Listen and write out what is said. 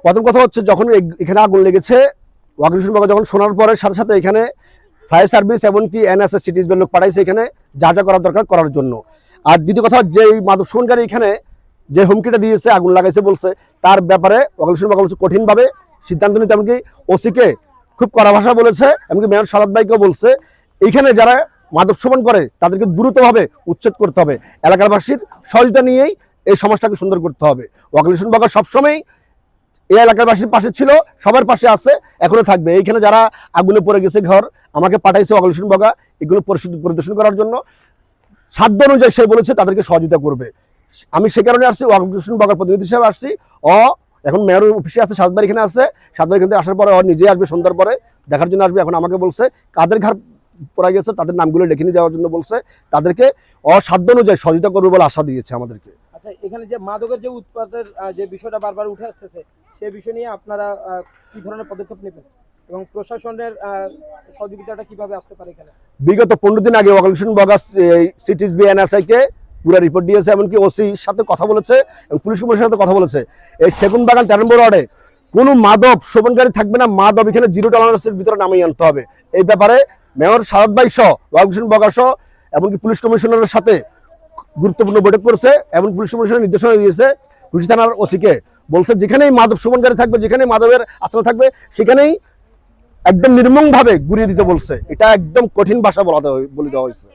প্রথম কথা হচ্ছে যখন এখানে আগুন লেগেছে ওয়াকিল বাগা যখন শোনার পরে সাথে সাথে এখানে ফায়ার সার্ভিস এমনকি এনএসএস সিটিজবের লোক পাঠাইছে এখানে যা যা করার দরকার করার জন্য। আর দ্বিতীয় কথা, যে মাদক সেবনকারী এখানে যে হুমকিটা দিয়েছে আগুন লাগাইছে বলছে, তার ব্যাপারে ওয়াকিল বাগা বলছে কঠিনভাবে সিদ্ধান্ত নিতে, এমনকি ওসিকে খুব কড়া ভাষা বলেছে, এমনকি মেয়র সালাদ ভাইকেও বলছে এইখানে যারা মাদক সেবন করে তাদেরকে দ্রুতভাবে উচ্ছেদ করতে হবে, এলাকাবাসীর সহযোগিতা নিয়েই এই সমাজটাকে সুন্দর করতে হবে। ওয়াকিল বাগা সবসময় এই এলাকাবাসীর পাশে ছিল, সবার পাশে আছে, এখনো থাকবে। এইখানে যারা আগুনে পড়ে গেছে ঘর, আমাকে পাঠাইছে ওয়াকিল বাগা এগুলো পরিদর্শন করার জন্য, সাধ্য অনুযায়ী সে বলেছে তাদেরকে সহযোগিতা করবে। আমি সে কারণে আসছি, ওয়াকিল বাগার প্রতিনিধি হিসেবে আসছি। এখন মেয়র অফিসে আছে, সাতবার এখানে আছে, সাতবার এখান থেকে আসার পরে নিজে আসবে, সন্ধ্যার পরে দেখার জন্য আসবে। এখন আমাকে বলছে কাদের ঘর পড়া গেছে তাদের নামগুলো লিখে নিয়ে যাওয়ার জন্য বলছে, তাদেরকে সাধ্য অনুযায়ী সহযোগিতা করবে বলে আশা দিয়েছে আমাদেরকে। আচ্ছা, এখানে যে মাদকের যে উৎপাদের যে বিষয়টা বারবার উঠে আসতেছে, সেই বিষয় নিয়ে আপনারা কি ধরনের পদক্ষেপ নেবেন এবং প্রশাসনের সহযোগিতাটা কিভাবে আসতে পারে এখানে? বিগত 15 দিন আগে ওয়াকিল বাগা সিটিজ বিএনএসআই কে পুরো রিপোর্ট দিয়েছে, এমনকি ওসির সাথে কথা বলেছে এবং পুলিশ কমিশনের সাথে কথা বলেছে। এই সেগুন বাগান 13 নম্বর ওয়ার্ডে কোনো মাদক সেবনকারী থাকবে না, মাদক এখানে জিরো টলারেন্সের ভিতরে নামিয়ে আনতে হবে। এই ব্যাপারে মেয়র সালাদ ভাই সহ ওয়াকিল বাগা সহ এমনকি পুলিশ কমিশনারের সাথে গুরুত্বপূর্ণ বৈঠক করছে এবং পুলিশ কমিশনের নির্দেশনা দিয়েছে পুলিশ থানার ওসিকে, বলছে যেখানেই মাদক সেবনকারী থাকবে, যেখানে মাদকের আশ্রয় থাকবে, সেখানেই একদম নির্মমভাবে গুড়িয়ে দিতে বলছে। এটা একদম কঠিন ভাষা বলে দেওয়া হয়েছে।